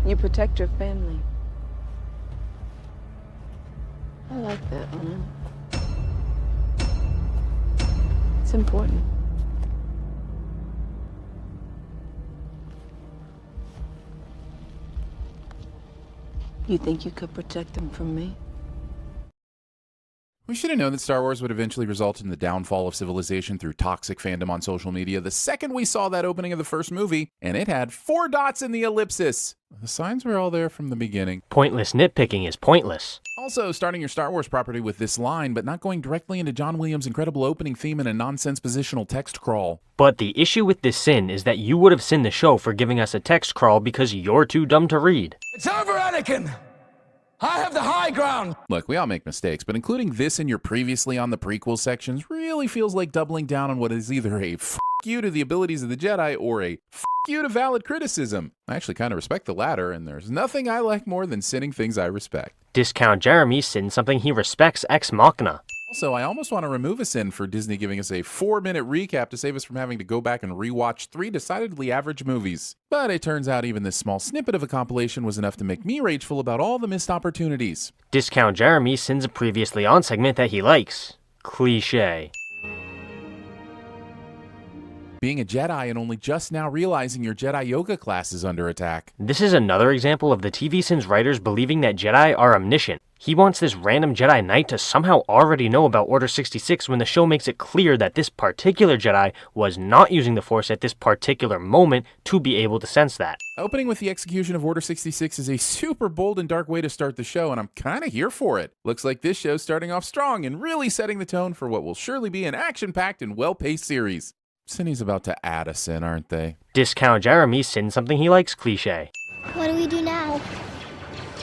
You protect your family. I like that, Anna. It's important. You think you could protect them from me? We should have known that Star Wars would eventually result in the downfall of civilization through toxic fandom on social media the second we saw that opening of the first movie, and it had 4 dots in the ellipsis. The signs were all there from the beginning. Pointless nitpicking is pointless. Also, starting your Star Wars property with this line, but not going directly into John Williams' incredible opening theme in a nonsense positional text crawl. But the issue with this sin is that you would have sinned the show for giving us a text crawl because you're too dumb to read. It's over, Anakin! I have the high ground! Look, we all make mistakes, but including this in your previously on the prequel sections really feels like doubling down on what is either a f*** you to the abilities of the Jedi or a f*** you to valid criticism. I actually kind of respect the latter, and there's nothing I like more than sinning things I respect. Discount Jeremy sinned something he respects ex machina. Also, I almost want to remove a sin for Disney giving us a 4-minute recap to save us from having to go back and rewatch 3 decidedly average movies. But it turns out even this small snippet of a compilation was enough to make me rageful about all the missed opportunities. Discount Jeremy sins a previously on segment that he likes. Cliché. Being a Jedi and only just now realizing your Jedi yoga class is under attack. This is another example of the TVSins writers believing that Jedi are omniscient. He wants this random Jedi Knight to somehow already know about Order 66 when the show makes it clear that this particular Jedi was not using the Force at this particular moment to be able to sense that. Opening with the execution of Order 66 is a super bold and dark way to start the show, and I'm kinda here for it. Looks like this show's starting off strong and really setting the tone for what will surely be an action-packed and well-paced series. Cindy's about to add a sin, aren't they? Discount Jeremy sins something he likes cliché. What do we do now?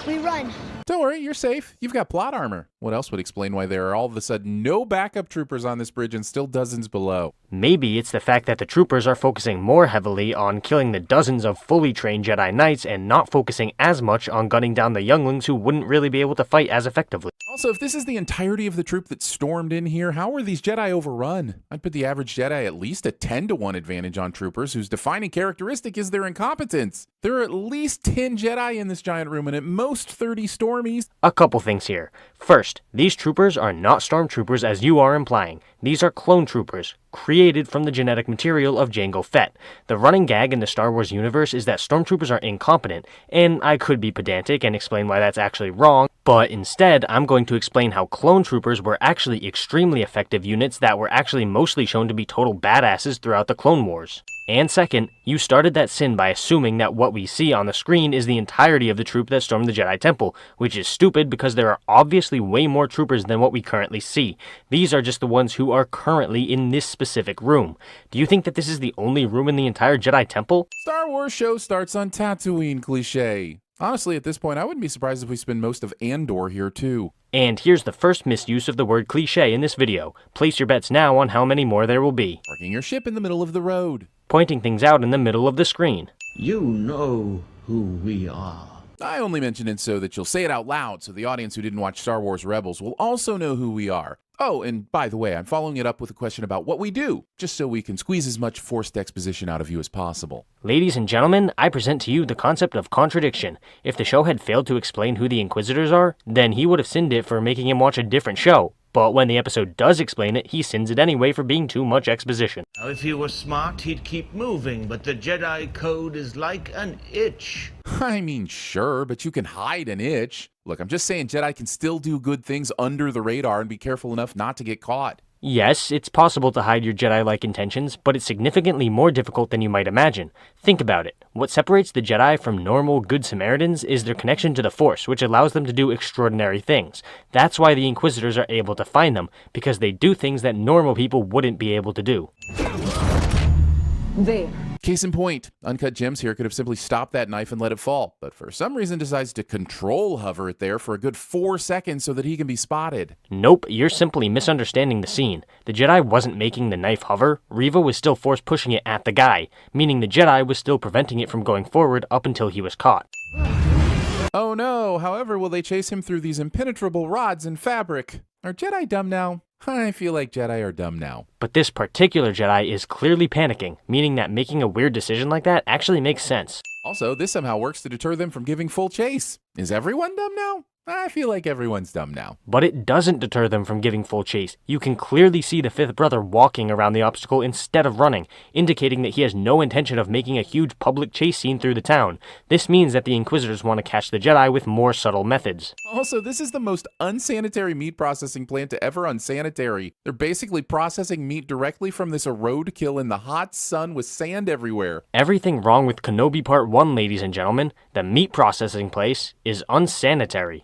We run. Don't worry, you're safe. You've got plot armor. What else would explain why there are all of a sudden no backup troopers on this bridge and still dozens below? Maybe it's the fact that the troopers are focusing more heavily on killing the dozens of fully trained Jedi Knights and not focusing as much on gunning down the younglings who wouldn't really be able to fight as effectively. Also, if this is the entirety of the troop that stormed in here, how were these Jedi overrun? I'd put the average Jedi at least a 10-to-1 advantage on troopers whose defining characteristic is their incompetence. There are at least 10 Jedi in this giant room and at most 30 Stormies. A couple things here. First, these troopers are not stormtroopers as you are implying. These are clone troopers, created from the genetic material of Jango Fett. The running gag in the Star Wars universe is that stormtroopers are incompetent, and I could be pedantic and explain why that's actually wrong, but instead I'm going to explain how clone troopers were actually extremely effective units that were actually mostly shown to be total badasses throughout the Clone Wars. And second, you started that sin by assuming that what we see on the screen is the entirety of the troop that stormed the Jedi Temple, which is stupid because there are obviously way more troopers than what we currently see. These are just the ones who are currently in this specific room. Do you think that this is the only room in the entire Jedi Temple? Star Wars show starts on Tatooine cliché. Honestly, at this point, I wouldn't be surprised if we spend most of Andor here too. And here's the first misuse of the word cliché in this video. Place your bets now on how many more there will be. Parking your ship in the middle of the road. Pointing things out in the middle of the screen. You know who we are. I only mention it so that you'll say it out loud so the audience who didn't watch Star Wars Rebels will also know who we are. Oh, and by the way, I'm following it up with a question about what we do, just so we can squeeze as much forced exposition out of you as possible. Ladies and gentlemen, I present to you the concept of contradiction. If the show had failed to explain who the Inquisitors are, then he would have sinned it for making him watch a different show. But when the episode does explain it, he sins it anyway for being too much exposition. Now, if he were smart, he'd keep moving, but the Jedi Code is like an itch. I mean, sure, but you can hide an itch. Look, I'm just saying Jedi can still do good things under the radar and be careful enough not to get caught. Yes, it's possible to hide your Jedi-like intentions, but it's significantly more difficult than you might imagine. Think about it. What separates the Jedi from normal Good Samaritans is their connection to the Force, which allows them to do extraordinary things. That's why the Inquisitors are able to find them, because they do things that normal people wouldn't be able to do. There. Case in point, Uncut Gems here could have simply stopped that knife and let it fall, but for some reason decides to control hover it there for a good 4 seconds so that he can be spotted. Nope, you're simply misunderstanding the scene. The Jedi wasn't making the knife hover, Reva was still force pushing it at the guy, meaning the Jedi was still preventing it from going forward up until he was caught. Oh no, however will they chase him through these impenetrable rods and fabric? Are Jedi dumb now? I feel like Jedi are dumb now. But this particular Jedi is clearly panicking, meaning that making a weird decision like that actually makes sense. Also, this somehow works to deter them from giving full chase. Is everyone dumb now? I feel like everyone's dumb now. But it doesn't deter them from giving full chase. You can clearly see the fifth brother walking around the obstacle instead of running, indicating that he has no intention of making a huge public chase scene through the town. This means that the Inquisitors want to catch the Jedi with more subtle methods. Also, this is the most unsanitary meat processing plant to ever unsanitary. They're basically processing meat directly from this roadkill in the hot sun with sand everywhere. Everything wrong with Kenobi Part 1, ladies and gentlemen. The meat processing place is unsanitary.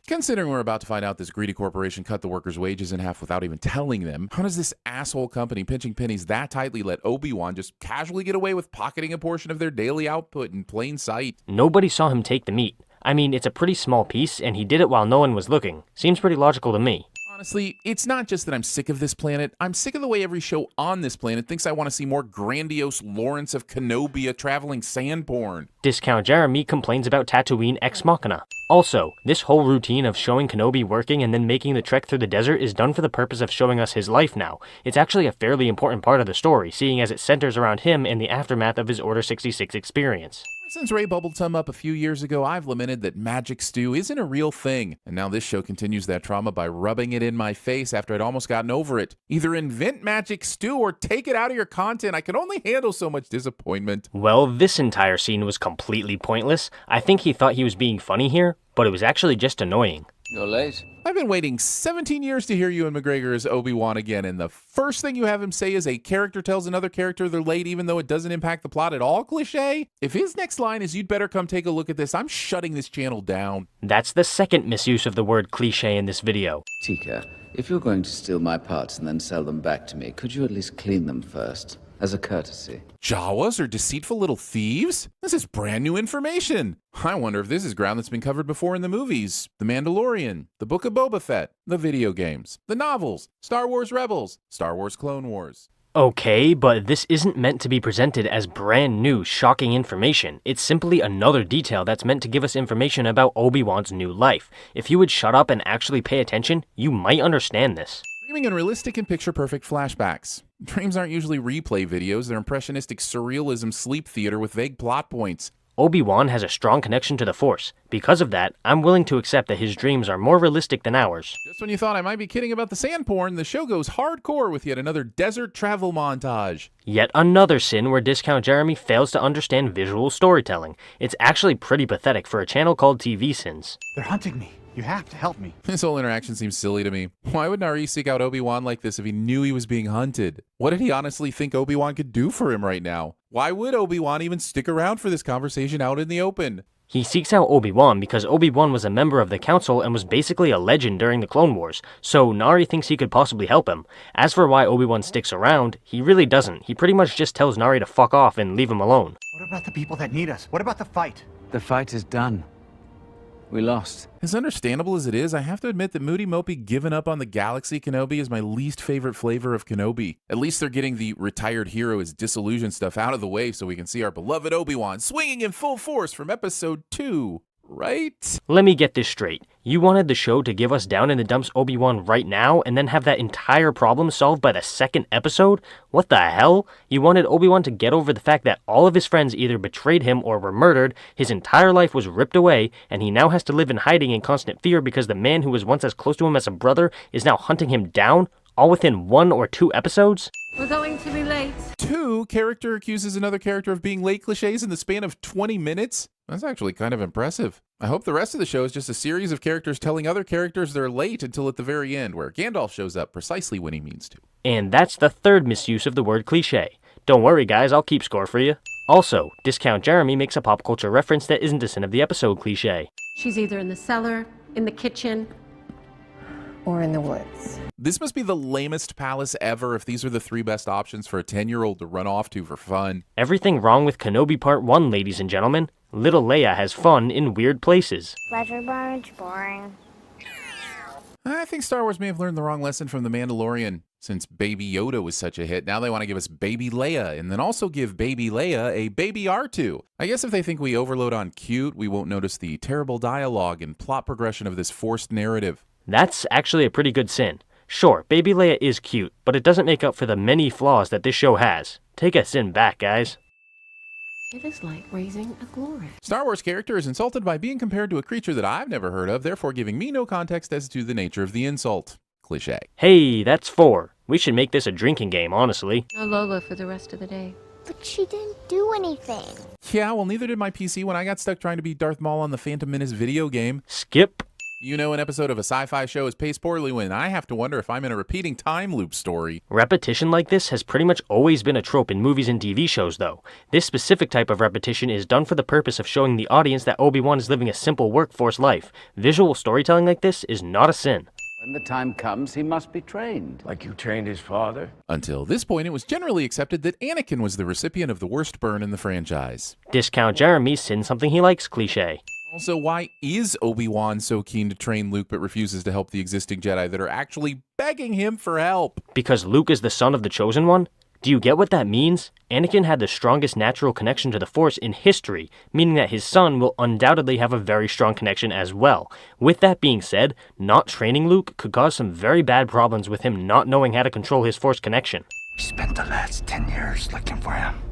Considering we're about to find out this greedy corporation cut the workers' wages in half without even telling them, how does this asshole company pinching pennies that tightly let Obi-Wan just casually get away with pocketing a portion of their daily output in plain sight? Nobody saw him take the meat. I mean, it's a pretty small piece, and he did it while no one was looking. Seems pretty logical to me. Honestly, it's not just that I'm sick of this planet. I'm sick of the way every show on this planet thinks I want to see more grandiose Lawrence of Kenobia traveling sand porn. Discount Jeremy complains about Tatooine Ex Machina. Also, this whole routine of showing Kenobi working and then making the trek through the desert is done for the purpose of showing us his life now. It's actually a fairly important part of the story, seeing as it centers around him and the aftermath of his Order 66 experience. Since Ray bubbled Tum up a few years ago, I've lamented that magic stew isn't a real thing, and now this show continues that trauma by rubbing it in my face after I'd almost gotten over it. Either invent magic stew or take it out of your content. I can only handle so much disappointment. Well, this entire scene was completely pointless. I think he thought he was being funny here, but it was actually just annoying. You're late. I've been waiting 17 years to hear Ewan McGregor as Obi-Wan again, and the first thing you have him say is a character tells another character they're late even though it doesn't impact the plot at all cliché? If his next line is "you'd better come take a look at this," I'm shutting this channel down. That's the second misuse of the word cliché in this video. Tika, if you're going to steal my parts and then sell them back to me, could you at least clean them first? As a courtesy. Jawas are deceitful little thieves? This is brand new information. I wonder if this is ground that's been covered before in the movies. The Mandalorian, The Book of Boba Fett, the video games, the novels, Star Wars Rebels, Star Wars Clone Wars. Okay, but this isn't meant to be presented as brand new, shocking information. It's simply another detail that's meant to give us information about Obi-Wan's new life. If you would shut up and actually pay attention, you might understand this. Dreaming in realistic and picture-perfect flashbacks. Dreams aren't usually replay videos, they're impressionistic surrealism sleep theater with vague plot points. Obi-Wan has a strong connection to the Force. Because of that, I'm willing to accept that his dreams are more realistic than ours. Just when you thought I might be kidding about the sand porn, the show goes hardcore with yet another desert travel montage. Yet another sin where Discount Jeremy fails to understand visual storytelling. It's actually pretty pathetic for a channel called TVSins. They're hunting me. You have to help me. This whole interaction seems silly to me. Why would Nari seek out Obi-Wan like this if he knew he was being hunted? What did he honestly think Obi-Wan could do for him right now? Why would Obi-Wan even stick around for this conversation out in the open? He seeks out Obi-Wan because Obi-Wan was a member of the Council and was basically a legend during the Clone Wars, so Nari thinks he could possibly help him. As for why Obi-Wan sticks around, he really doesn't. He pretty much just tells Nari to fuck off and leave him alone. What about the people that need us? What about the fight? The fight is done. We lost. As understandable as it is, I have to admit that Moody Mopey giving up on the Galaxy Kenobi is my least favorite flavor of Kenobi. At least they're getting the retired hero is disillusioned stuff out of the way so we can see our beloved Obi-Wan swinging in full force from episode 2. Right? Let me get this straight. You wanted the show to give us down in the dumps Obi-Wan right now and then have that entire problem solved by the second episode? What the hell? You wanted Obi-Wan to get over the fact that all of his friends either betrayed him or were murdered, his entire life was ripped away, and he now has to live in hiding in constant fear because the man who was once as close to him as a brother is now hunting him down, all within 1 or 2 episodes? We're going to be late. 2 character accuses another character of being late cliches in the span of 20 minutes? That's actually kind of impressive. I hope the rest of the show is just a series of characters telling other characters they're late until at the very end, where Gandalf shows up precisely when he means to. And that's the third misuse of the word cliche. Don't worry guys, I'll keep score for you. Also, Discount Jeremy makes a pop culture reference that isn't a sin of the episode cliche. She's either in the cellar, in the kitchen, Or in the woods. This must be the lamest palace ever if these are the 3 best options for a 10-year-old to run off to for fun. Everything wrong with Kenobi Part 1, ladies and gentlemen. Little Leia has fun in weird places. Pleasure barge, boring. I think Star Wars may have learned the wrong lesson from The Mandalorian. Since Baby Yoda was such a hit, now they want to give us Baby Leia, and then also give Baby Leia a Baby R2. I guess if they think we overload on cute, we won't notice the terrible dialogue and plot progression of this forced narrative. That's actually a pretty good sin. Sure, Baby Leia is cute, but it doesn't make up for the many flaws that this show has. Take a sin back, guys. It is like raising a glory. Star Wars character is insulted by being compared to a creature that I've never heard of, therefore giving me no context as to the nature of the insult. Cliché. Hey, that's 4. We should make this a drinking game, honestly. No Lola for the rest of the day. But she didn't do anything. Yeah, well, neither did my PC when I got stuck trying to beat Darth Maul on the Phantom Menace video game. Skip. You know, an episode of a sci-fi show is paced poorly when I have to wonder if I'm in a repeating time loop story. Repetition like this has pretty much always been a trope in movies and TV shows, though. This specific type of repetition is done for the purpose of showing the audience that Obi-Wan is living a simple workforce life. Visual storytelling like this is not a sin. When the time comes, he must be trained. Like you trained his father? Until this point, it was generally accepted that Anakin was the recipient of the worst burn in the franchise. Discount Jeremy, sin something he likes cliché. Also, why is Obi-Wan so keen to train Luke but refuses to help the existing Jedi that are actually begging him for help? Because Luke is the son of the Chosen One? Do you get what that means? Anakin had the strongest natural connection to the Force in history, meaning that his son will undoubtedly have a very strong connection as well. With that being said, not training Luke could cause some very bad problems with him not knowing how to control his Force connection. We spent the last 10 years looking for him.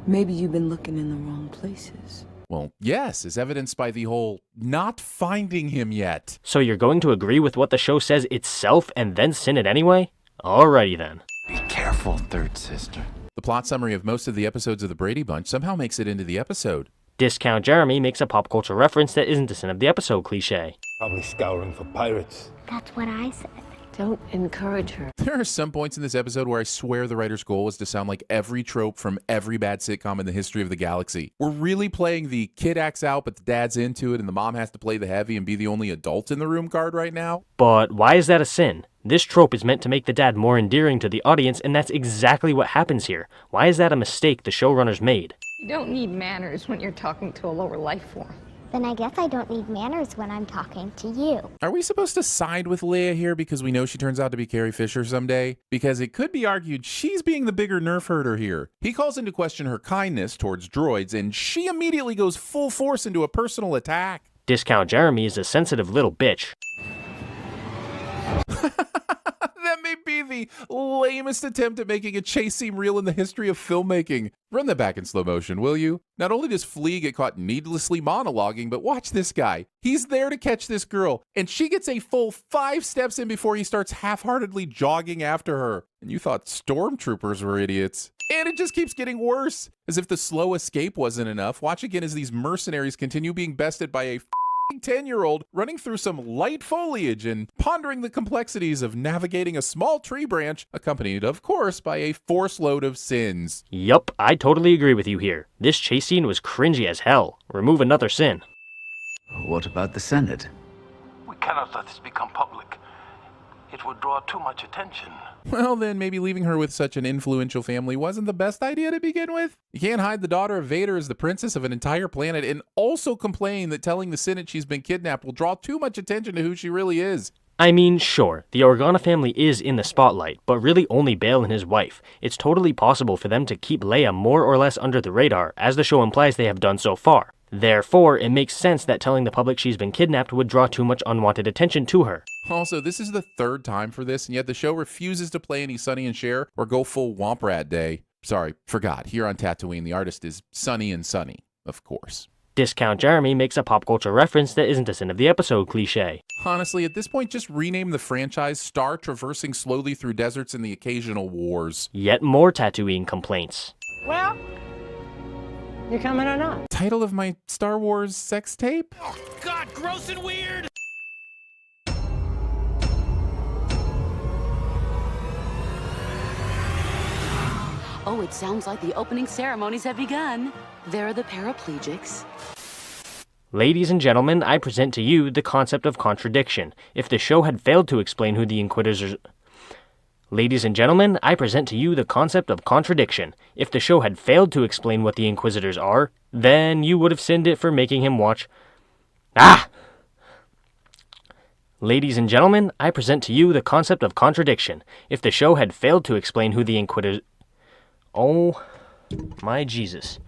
Maybe you've been looking in the wrong places. Well, yes, as evidenced by the whole not finding him yet. So you're going to agree with what the show says itself and then sin it anyway? Alrighty then. Be careful, third sister. The plot summary of most of the episodes of the Brady Bunch somehow makes it into the episode. Discount Jeremy makes a pop culture reference that isn't a sin of the episode cliché. Probably scouring for pirates. That's what I said. Don't encourage her. There are some points in this episode where I swear the writer's goal was to sound like every trope from every bad sitcom in the history of the galaxy. We're really playing the kid acts out but the dad's into it and the mom has to play the heavy and be the only adult in the room card right now. But why is that a sin? This trope is meant to make the dad more endearing to the audience, and that's exactly what happens here. Why is that a mistake the showrunners made? You don't need manners when you're talking to a lower life form. Then I guess I don't need manners when I'm talking to you. Are we supposed to side with Leia here because we know she turns out to be Carrie Fisher someday? Because it could be argued she's being the bigger nerf herder here. He calls into question her kindness towards droids, and she immediately goes full force into a personal attack. Discount Jeremy is a sensitive little bitch. That may be the lamest attempt at making a chase seem real in the history of filmmaking. Run that back in slow motion, will you? Not only does Flea get caught needlessly monologuing, but watch this guy. He's there to catch this girl, and she gets a full 5 steps in before he starts half-heartedly jogging after her. And you thought stormtroopers were idiots. And it just keeps getting worse. As if the slow escape wasn't enough, watch again as these mercenaries continue being bested by a 10-year-old running through some light foliage and pondering the complexities of navigating a small tree branch, accompanied, of course, by a force load of sins. Yup, I totally agree with you here. This chase scene was cringy as hell. Remove another sin. What about the Senate? We cannot let this become public. It would draw too much attention. Well, then maybe leaving her with such an influential family wasn't the best idea to begin with. You can't hide the daughter of Vader as the princess of an entire planet and also complain that telling the Senate she's been kidnapped will draw too much attention to who she really is. I mean, sure, the Organa family is in the spotlight, but really only Bail and his wife. It's totally possible for them to keep Leia more or less under the radar, as the show implies they have done so far. Therefore, it makes sense that telling the public she's been kidnapped would draw too much unwanted attention to her. Also, this is the 3rd time for this, and yet the show refuses to play any Sonny and Cher or go full Womp Rat Day. Sorry, forgot. Here on Tatooine, the artist is Sonny and Sonny, of course. Discount Jeremy makes a pop culture reference that isn't a sin of the episode cliché. Honestly, at this point, just rename the franchise Star Traversing Slowly Through Deserts and the Occasional Wars. Yet more Tatooine complaints. Well, you coming or not? Title of my Star Wars sex tape? Oh, God, gross and weird! Oh, it sounds like the opening ceremonies have begun. There are the paraplegics. Ladies and gentlemen, I present to you the concept of contradiction. If the show had failed to explain who the Inquisitors... Ladies and gentlemen, I present to you the concept of contradiction. If the show had failed to explain what the Inquisitors are, then you would have sinned it for making him watch... Ladies and gentlemen, I present to you the concept of contradiction. If the show had failed to explain who the Inquisitors... Oh, my Jesus.